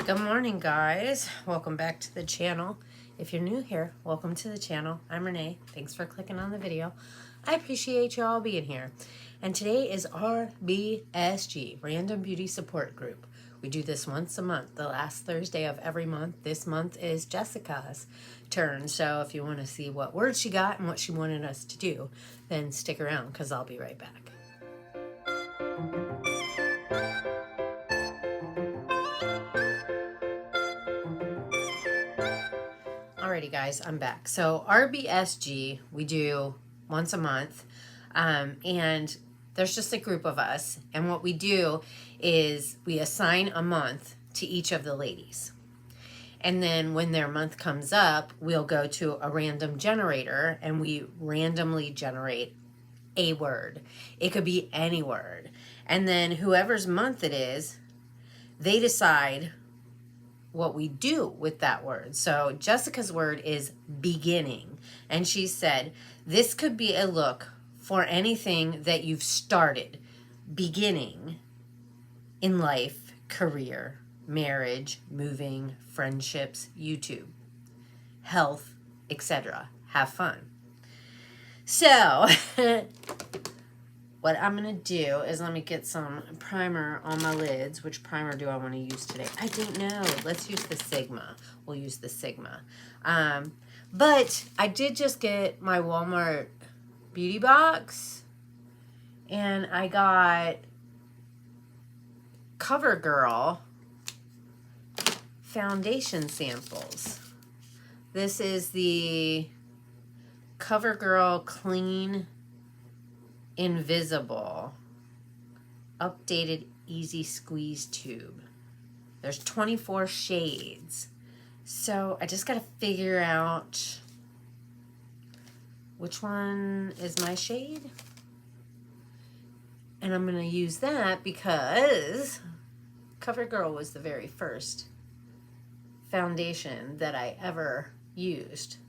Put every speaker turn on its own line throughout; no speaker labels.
Good morning, guys. Welcome back to the channel. If you're new here, welcome to the channel. I'm Renee. Thanks for clicking on the video. I appreciate you all being here. And today is Rbsg, Random Beauty Support Group. We do this once a month, the last Thursday of every month. This month is Jessica's turn. So if you want to see what words she got and what she wanted us to do, then stick around because I'll be right back. Alrighty, guys, I'm back. So Rbsg, we do once a month, and there's just a group of us, and what we do is we assign a month to each of the ladies. And then when their month comes up, we'll go to a random generator and we randomly generate a word. It could be any word. And then whoever's month it is, they decide what we do with that word. So Jessica's word is beginning. And she said, this could be a look for anything that you've started, beginning in life, career, marriage, moving, friendships, YouTube, health, etc. Have fun. So what I'm going to do is let me get some primer on my lids. Which primer do I want to use today? I don't know. Let's use the Sigma. We'll use the Sigma. But I did just get my Walmart beauty box. And I got CoverGirl foundation samples. This is the CoverGirl Clean Invisible updated easy squeeze tube. There's 24 shades, so I just gotta figure out which one is my shade, and I'm gonna use that because CoverGirl was the very first foundation that I ever used.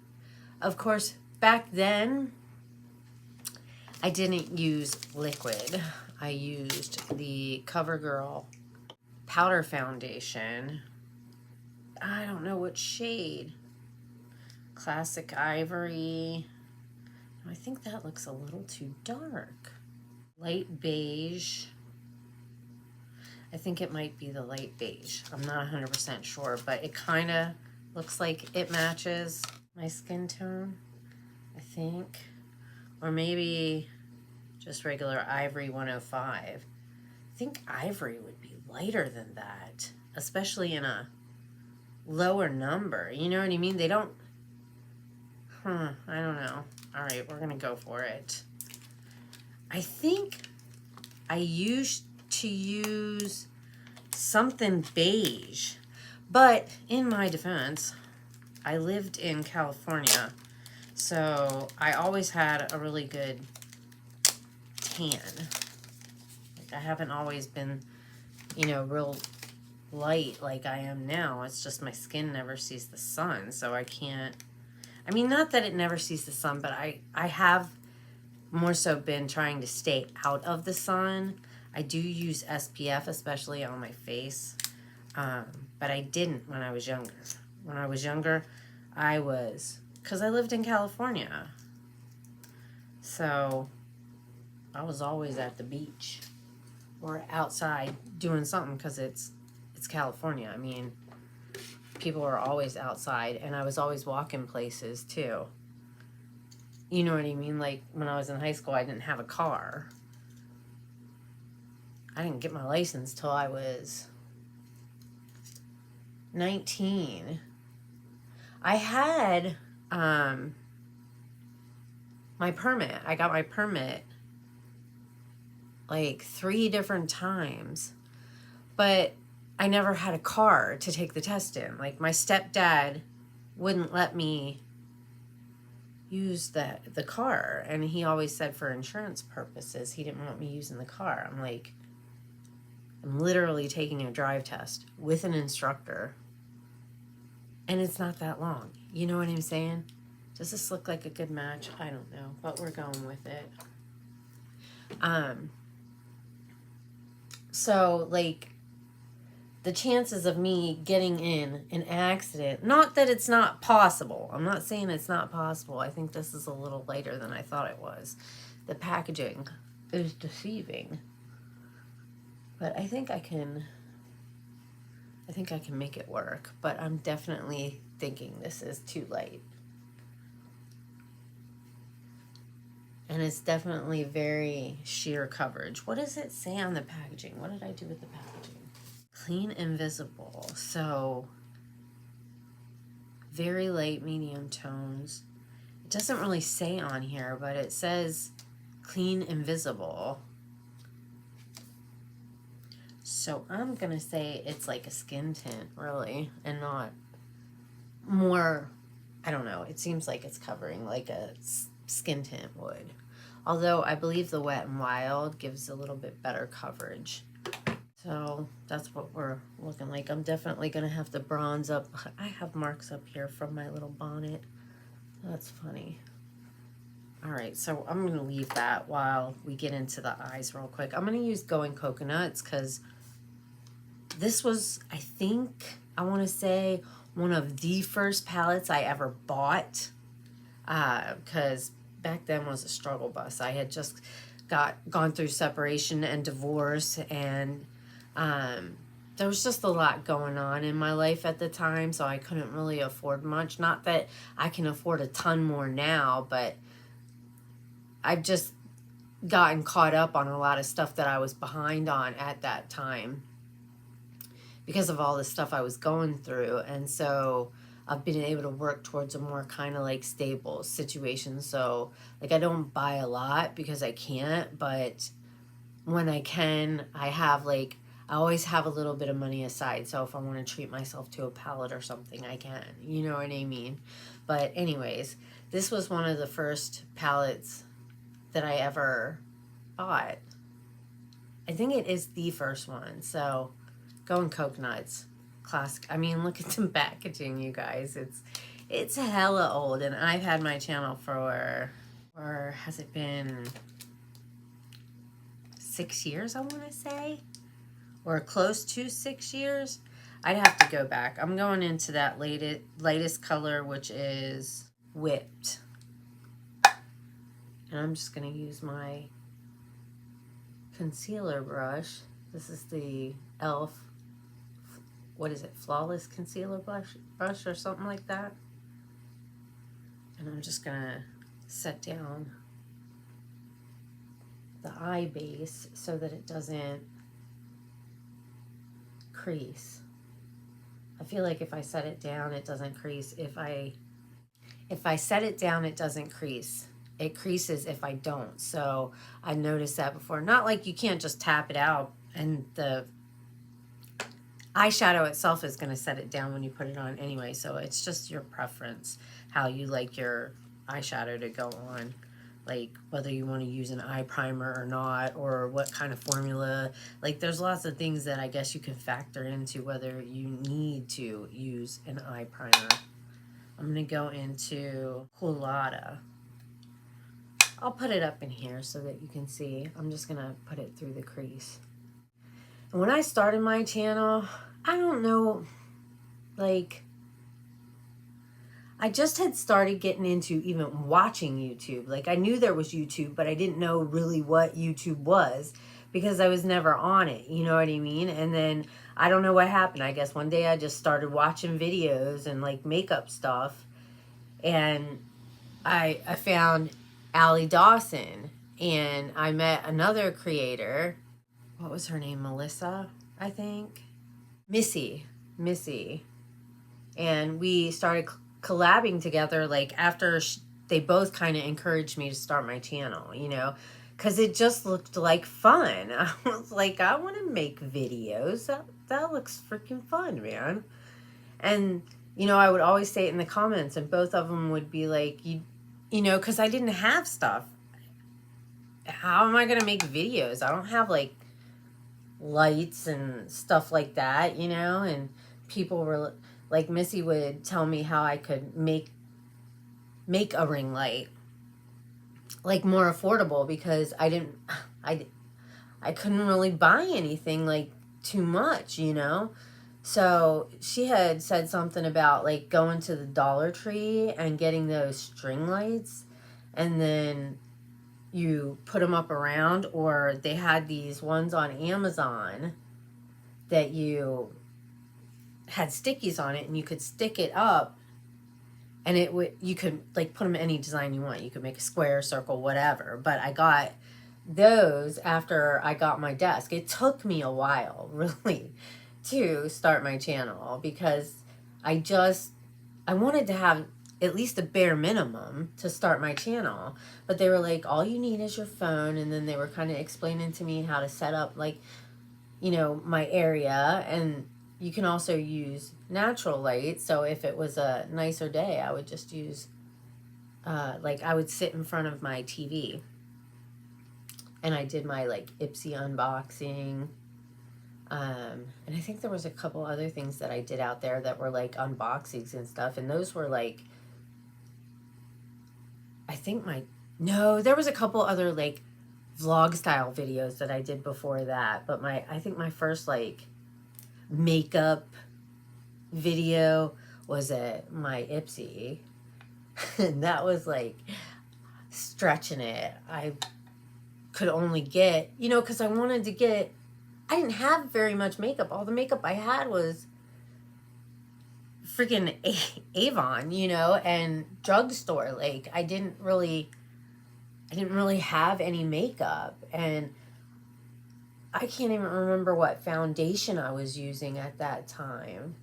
Of course, back then I didn't use liquid. I used the CoverGirl powder foundation. I don't know what shade. Classic Ivory. I think that looks a little too dark. Light beige. I think it might be the light beige. I'm not 100% sure, but it kind of looks like it matches my skin tone, I think. Or maybe just regular Ivory 105. I think Ivory would be lighter than that, especially in a lower number. You know what I mean? They don't... I don't know. All right, we're going to go for it. I think I used to use something beige, but in my defense, I lived in California, so I always had a really good tan. Like, I haven't always been, you know, real light like I am now. It's just my skin never sees the sun, so I can't. I mean, not that it never sees the sun, but I have more so been trying to stay out of the sun. I do use SPF, especially on my face, but I didn't when I was younger. When I was younger, because I lived in California, so I was always at the beach or outside doing something because it's California. I mean, people are always outside, and I was always walking places too. You know what I mean? Like when I was in high school, I didn't have a car. I didn't get my license till I was 19. I had my permit. I got my permit like 3 different times, but I never had a car to take the test in. Like my stepdad wouldn't let me use the car, and he always said for insurance purposes he didn't want me using the car. I'm like, I'm literally taking a drive test with an instructor, and it's not that long. You know what I'm saying? Does this look like a good match? I don't know, but we're going with it. So like the chances of me getting in an accident, not that it's not possible. I'm not saying it's not possible. I think this is a little lighter than I thought it was. The packaging is deceiving. But I think I can make it work. But I'm definitely thinking this is too light. And it's definitely very sheer coverage. What does it say on the packaging? What did I do with the packaging? Clean Invisible. So, very light medium tones. It doesn't really say on here, but it says Clean Invisible. So, I'm going to say it's like a skin tint, really, and not more, I don't know. It seems like it's covering like a skin tint would. Although I believe the Wet n Wild gives a little bit better coverage. So that's what we're looking like. I'm definitely going to have to bronze up. I have marks up here from my little bonnet. That's funny. All right, so I'm going to leave that while we get into the eyes real quick. I'm going to use Going Coconuts because this was, I think, I want to say one of the first palettes I ever bought. Because back then was a struggle bus. I had just gone through separation and divorce, and there was just a lot going on in my life at the time, so I couldn't really afford much. Not that I can afford a ton more now, but I've just gotten caught up on a lot of stuff that I was behind on at that time because of all the stuff I was going through. And so I've been able to work towards a more kind of like stable situation. So like I don't buy a lot because I can't, but when I can, I always have a little bit of money aside. So if I want to treat myself to a palette or something, I can. You know what I mean? But anyways, this was one of the first palettes that I ever bought. I think it is the first one. So Going Coconuts. Classic. I mean, look at the packaging, you guys. It's hella old, and I've had my channel for, or has it been 6 years, I want to say? Or close to 6 years. I'd have to go back. I'm going into that latest color, which is Whipped. And I'm just going to use my concealer brush. This is the e.l.f. What is it? Flawless Concealer brush or something like that. And I'm just going to set down the eye base so that it doesn't crease. I feel like if I set it down, it doesn't crease. If I set it down, it doesn't crease. It creases if I don't. So I noticed that before. Not like you can't just tap it out, and the eyeshadow itself is going to set it down when you put it on anyway. So it's just your preference how you like your eyeshadow to go on. Like whether you want to use an eye primer or not, or what kind of formula. Like there's lots of things that I guess you can factor into whether you need to use an eye primer. I'm going to go into Colada. I'll put it up in here so that you can see. I'm just going to put it through the crease. And when I started my channel, I don't know, like, I just had started getting into even watching YouTube. Like, I knew there was YouTube, but I didn't know really what YouTube was because I was never on it. You know what I mean? And then I don't know what happened. I guess one day I just started watching videos and, like, makeup stuff. And I found Allie Dawson. And I met another creator. What was her name? Melissa, I think. Missy. And we started collabing together, like, after they both kind of encouraged me to start my channel, you know, because it just looked like fun. I was like, I want to make videos. That looks freaking fun, man. And, you know, I would always say it in the comments, and both of them would be like, you know, because I didn't have stuff. How am I going to make videos? I don't have, like, lights and stuff like that, you know, and people were like, Missy would tell me how I could make a ring light like more affordable, because I couldn't really buy anything like too much, you know. So she had said something about like going to the Dollar Tree and getting those string lights, and then you put them up around, or they had these ones on Amazon that you had stickies on it and you could stick it up, and it would, you could like put them any design you want. You could make a square, circle, whatever. But I got those after I got my desk. It took me a while, really, to start my channel, because I wanted to have at least a bare minimum to start my channel. But they were like, all you need is your phone. And then they were kind of explaining to me how to set up, like, you know, my area. And you can also use natural light. So if it was a nicer day, I would just use, like, I would sit in front of my TV. And I did my, like, Ipsy unboxing. And I think there was a couple other things that I did out there that were, like, unboxings and stuff. And those were, like, no, there was a couple other, like, vlog style videos that I did before that. But I think my first, like, makeup video was at my Ipsy. And that was, like, stretching it. I could only get, you know, because I didn't have very much makeup. All the makeup I had was freaking Avon, you know, and drugstore. Like, I didn't really have any makeup. And I can't even remember what foundation I was using at that time.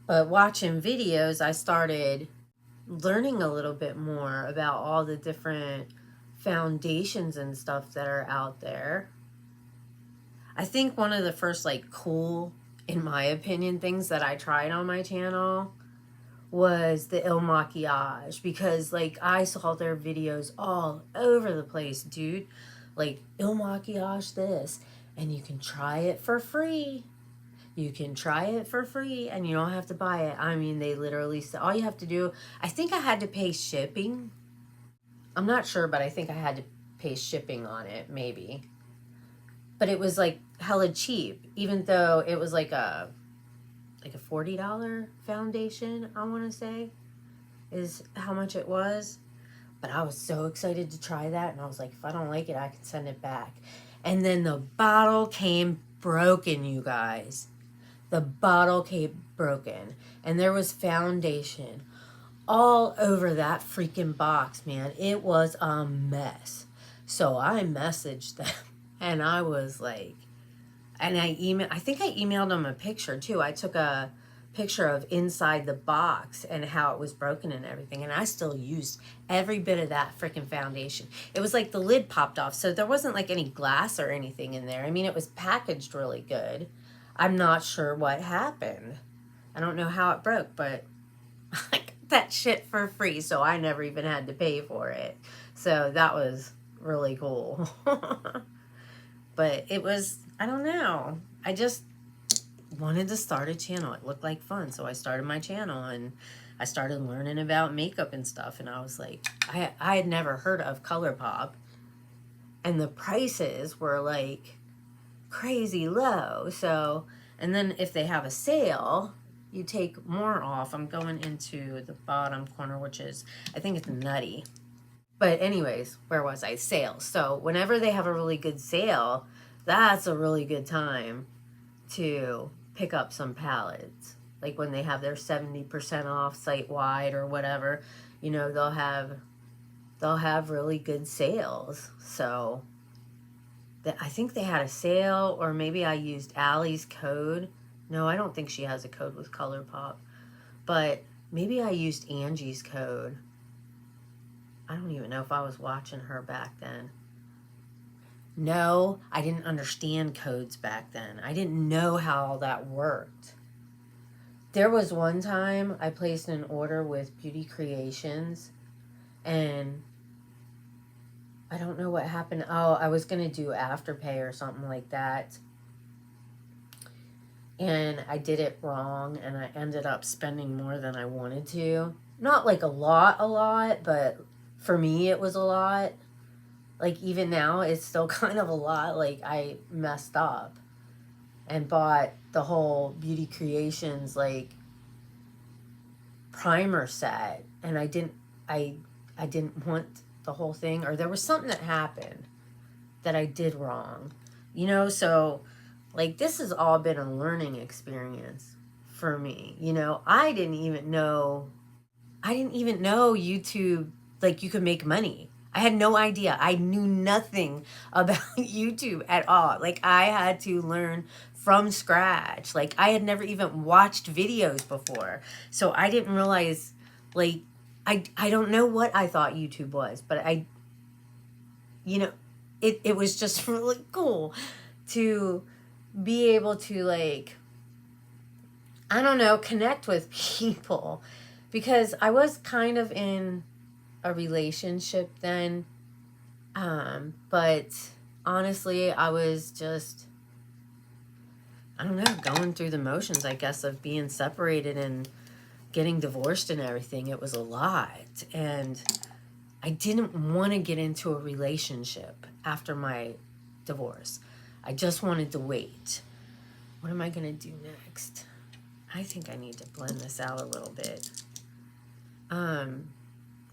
But watching videos, I started learning a little bit more about all the different foundations and stuff that are out there. I think one of the first, like, cool, in my opinion, things that I tried on my channel was the Il Makiage, because, like, I saw their videos all over the place, dude. Like, Il Makiage this, and you can try it for free. You can try it for free, and you don't have to buy it. I mean, they literally said, all you have to do, I think I had to pay shipping. I'm not sure, but I think I had to pay shipping on it, maybe. But it was, like, hella cheap, even though it was like a $40 foundation, I want to say, is how much it was. But I was so excited to try that, and I was like, if I don't like it, I can send it back. And then the bottle came broken, you guys. The bottle came broken, and there was foundation all over that freaking box, man. It was a mess. So I messaged them, and I was like, and I think I emailed them a picture too. I took a picture of inside the box and how it was broken and everything, and I still used every bit of that freaking foundation. It was like the lid popped off, so there wasn't like any glass or anything in there. I mean, it was packaged really good. I'm not sure what happened. I don't know how it broke, but I got that shit for free, so I never even had to pay for it. So that was really cool. But it was, I don't know, I just wanted to start a channel. It looked like fun, so I started my channel, and I started learning about makeup and stuff. And I was like, I had never heard of ColourPop, and the prices were like crazy low. So, and then if they have a sale, you take more off. I'm going into the bottom corner, which is, I think it's Nutty. But anyways, where was I? Sales. So whenever they have a really good sale, that's a really good time to pick up some palettes. Like when they have their 70% off site-wide or whatever, you know, they'll have really good sales. So I think they had a sale, or maybe I used Allie's code. No, I don't think she has a code with ColourPop. But maybe I used Angie's code. I don't even know if I was watching her back then. No, I didn't understand codes back then. I didn't know how all that worked. There was one time I placed an order with Beauty Creations, and I don't know what happened. Oh, I was going to do Afterpay or something like that. And I did it wrong, and I ended up spending more than I wanted to. Not like a lot, but for me it was a lot. Like even now it's still kind of a lot. Like I messed up. and bought the whole Beauty Creations like primer set, and I didn't want the whole thing, or there was something that happened that I did wrong, you know. So like this has all been a learning experience for me, you know. I didn't even know YouTube, like you could make money. I had no idea. I knew nothing about YouTube at all. Like I had to learn from scratch. Like I had never even watched videos before. So I didn't realize, like, I don't know what I thought YouTube was, but you know, it was just really cool to be able to, like, I don't know, connect with people, because I was kind of in a relationship then, but honestly I was just, I don't know, going through the motions, I guess, of being separated and getting divorced and everything. It was a lot, and I didn't want to get into a relationship after my divorce. I just wanted to wait. What am I gonna do next? I think I need to blend this out a little bit.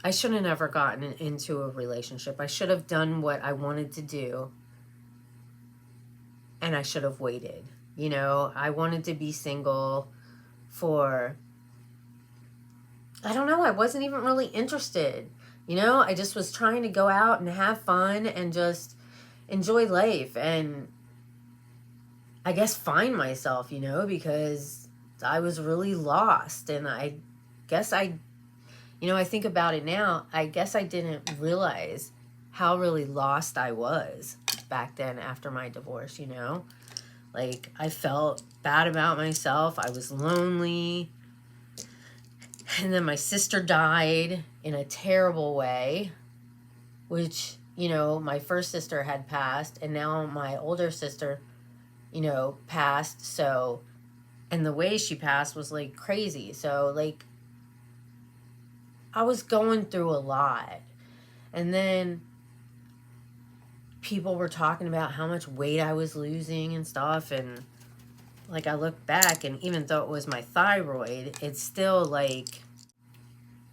I should have never gotten into a relationship. I should have done what I wanted to do, and I should have waited. You know, I wanted to be single for, I don't know, I wasn't even really interested. You know, I just was trying to go out and have fun and just enjoy life, and I guess find myself, you know, because I was really lost. And I guess you know, I think about it now, I guess I didn't realize how really lost I was back then after my divorce, you know? Like, I felt bad about myself. I was lonely. And then my sister died in a terrible way, which, you know, my first sister had passed, and now my older sister, you know, passed. So, and the way she passed was like crazy. So, like, I was going through a lot. And then people were talking about how much weight I was losing and stuff. And like, I look back, and even though it was my thyroid, it's still like,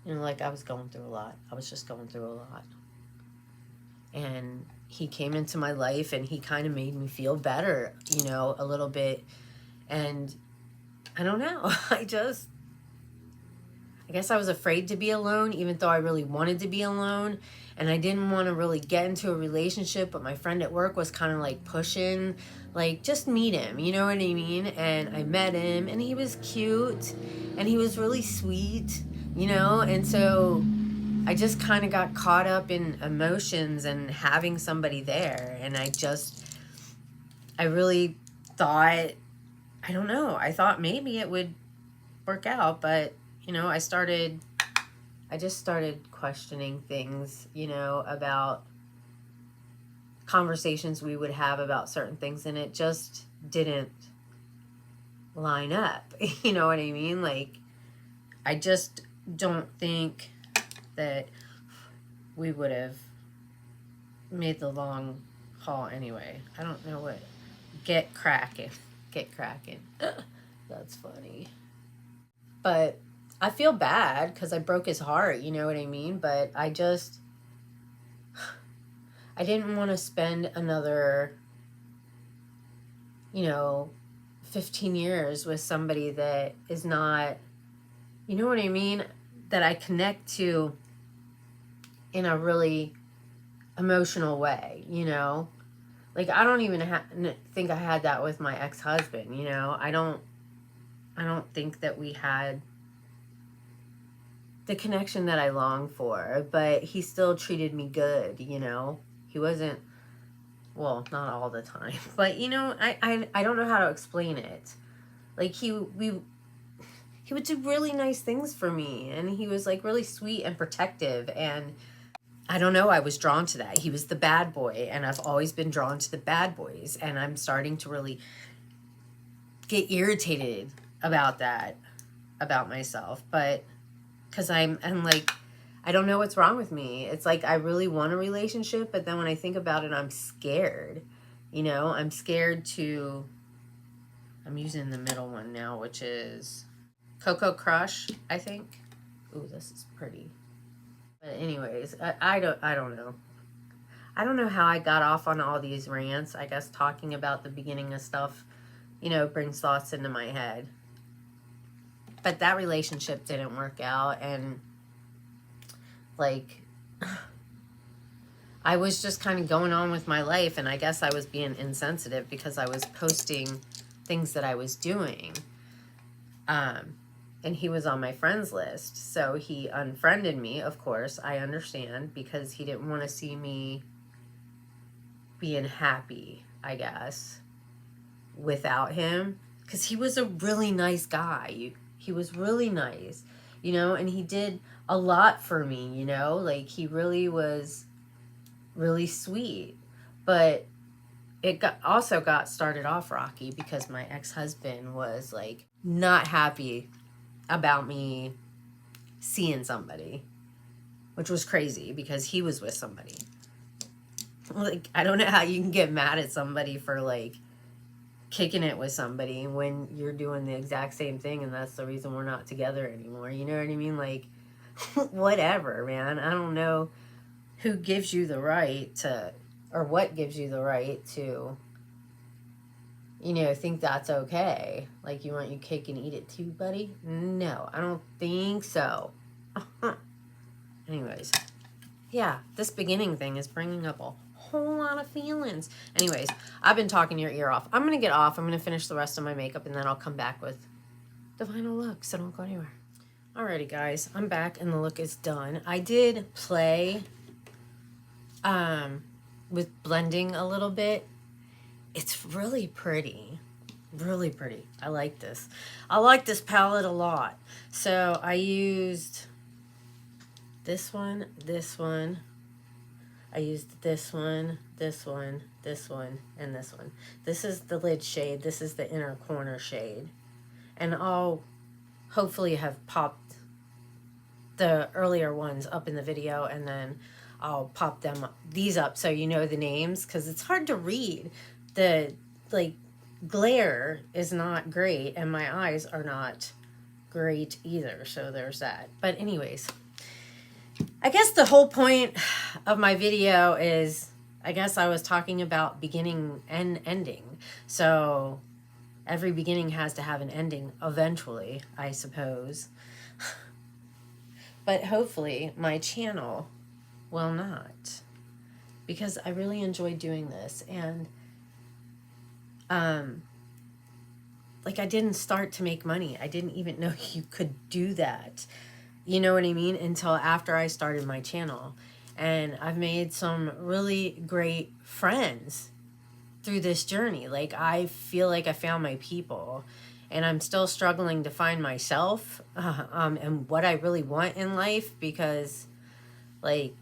you know, like I was going through a lot. I was just going through a lot. And he came into my life, and he kind of made me feel better, you know, a little bit. And I don't know. I guess I was afraid to be alone, even though I really wanted to be alone. And I didn't want to really get into a relationship, but my friend at work was kind of like pushing, like, just meet him, you know what I mean? And I met him, and he was cute, and he was really sweet, you know? And so I just kind of got caught up in emotions and having somebody there. And I really thought, I don't know, I thought maybe it would work out, but you know, I just started questioning things, you know, about conversations we would have about certain things, and it just didn't line up. You know what I mean? Like, I just don't think that we would have made the long haul anyway. I don't know what. Get cracking. That's funny. But I feel bad because I broke his heart, you know what I mean? But I didn't want to spend another, you know, 15 years with somebody that is not, you know what I mean, that I connect to in a really emotional way, you know? Like, I don't even think I had that with my ex-husband, you know? I don't think that we had the connection that I longed for, but he still treated me good, you know? He wasn't, well, not all the time, but, you know, I don't know how to explain it. Like, he would do really nice things for me, and he was, like, really sweet and protective, and I don't know, I was drawn to that. He was the bad boy, and I've always been drawn to the bad boys, and I'm starting to really get irritated about that, about myself, but because I'm like, I don't know what's wrong with me. It's like I really want a relationship, but then when I think about it, I'm scared. You know, I'm scared to I'm using the middle one now, which is Cocoa Crush, I think. Ooh, this is pretty. But anyways, I don't know. I don't know how I got off on all these rants. I guess talking about the beginning of stuff, you know, brings thoughts into my head. But that relationship didn't work out, and like I was just kind of going on with my life, and I guess I was being insensitive because I was posting things that I was doing. And he was on my friends list, so he unfriended me, of course. I understand, because he didn't want to see me being happy, I guess, without him, because he was a really nice guy. He was really nice, you know, and he did a lot for me, you know, like he really was really sweet. But it also got started off rocky because my ex-husband was like not happy about me seeing somebody, which was crazy because he was with somebody. Like, I don't know how you can get mad at somebody for like kicking it with somebody when you're doing the exact same thing, and that's the reason we're not together anymore. You know what I mean? Like, whatever, man. I don't know who gives you the right to, or what gives you the right to, you know, think that's okay. Like, you want your cake and eat it too, buddy? No, I don't think so. Anyways, yeah, this beginning thing is bringing up a whole lot of feelings. Anyways, I've been talking your ear off. I'm going to get off. I'm going to finish the rest of my makeup, and then I'll come back with the final look, so don't go anywhere. Alrighty, guys, I'm back, and the look is done. I did play with blending a little bit. It's really pretty. Really pretty. I like this. I like this palette a lot. So I used this one, this one. I used this one, this one, this one, and this one. This is the lid shade. This is the inner corner shade. And I'll hopefully have popped the earlier ones up in the video, and then I'll pop them up, these up, so you know the names, because it's hard to read. The like glare is not great, and my eyes are not great either, so there's that. But anyways, I guess the whole point of my video is, I guess I was talking about beginning and ending. So every beginning has to have an ending eventually, I suppose. But hopefully my channel will not, because I really enjoy doing this. And like, I didn't start to make money. I didn't even know you could do that. You know what I mean? Until after I started my channel. And I've made some really great friends through this journey. Like, I feel like I found my people. And I'm still struggling to find myself and what I really want in life, because, like,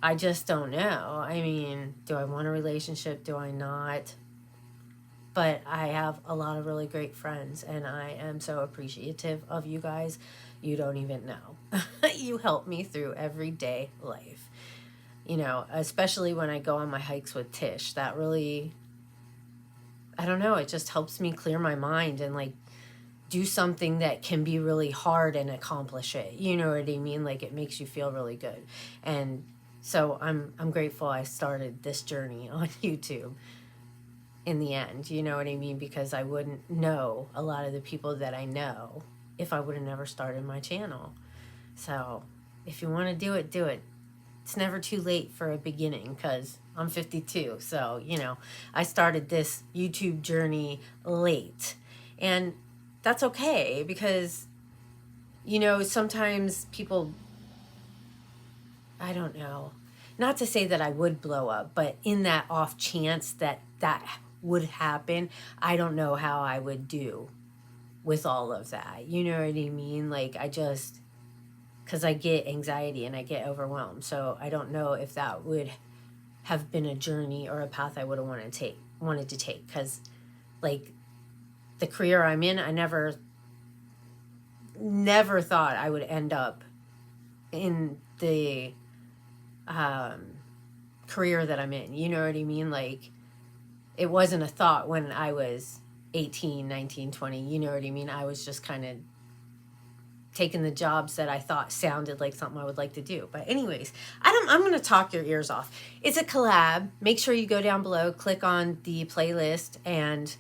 I just don't know. I mean, do I want a relationship? Do I not? But I have a lot of really great friends, and I am so appreciative of you guys. You don't even know. You help me through everyday life. You know, especially when I go on my hikes with Tish. That really, I don't know, it just helps me clear my mind and, like, do something that can be really hard and accomplish it. You know what I mean? Like, it makes you feel really good. And so I'm grateful I started this journey on YouTube in the end. You know what I mean? Because I wouldn't know a lot of the people that I know if I would have never started my channel. So if you want to do it, do it. It's never too late for a beginning, because I'm 52. So, you know, I started this YouTube journey late. And that's okay, because, you know, sometimes people, I don't know, not to say that I would blow up, but in that off chance that that would happen, I don't know how I would do with all of that. You know what I mean? Like, I just, because I get anxiety and I get overwhelmed. So I don't know if that would have been a journey or a path I would have wanted to take. Because, like, the career I'm in, I never thought I would end up in the career that I'm in. You know what I mean? Like, it wasn't a thought when I was 18, 19, 20. You know what I mean? I was just kind of taking the jobs that I thought sounded like something I would like to do. But anyways, I'm going to talk your ears off. It's a collab. Make sure you go down below, click on the playlist, and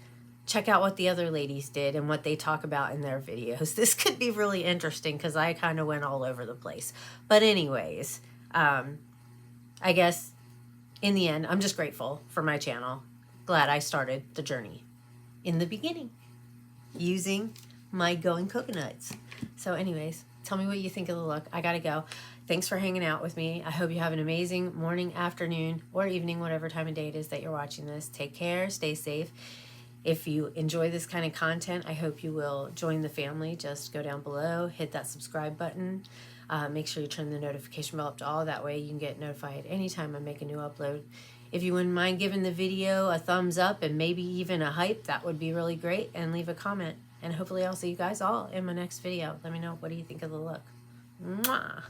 check out what the other ladies did and what they talk about in their videos. This could be really interesting because I kind of went all over the place. But anyways, I guess in the end, I'm just grateful for my channel. Glad I started the journey in the beginning using my Going Coconuts. So anyways, tell me what you think of the look. I gotta go. Thanks for hanging out with me. I hope you have an amazing morning, afternoon, or evening, whatever time of day it is that you're watching this. Take care, stay safe. If you enjoy this kind of content, I hope you will join the family. Just go down below, hit that subscribe button. Make sure you turn the notification bell up to all. That way you can get notified anytime I make a new upload. If you wouldn't mind giving the video a thumbs up and maybe even a hype, that would be really great. And leave a comment. And hopefully I'll see you guys all in my next video. Let me know, what do you think of the look? Mwah!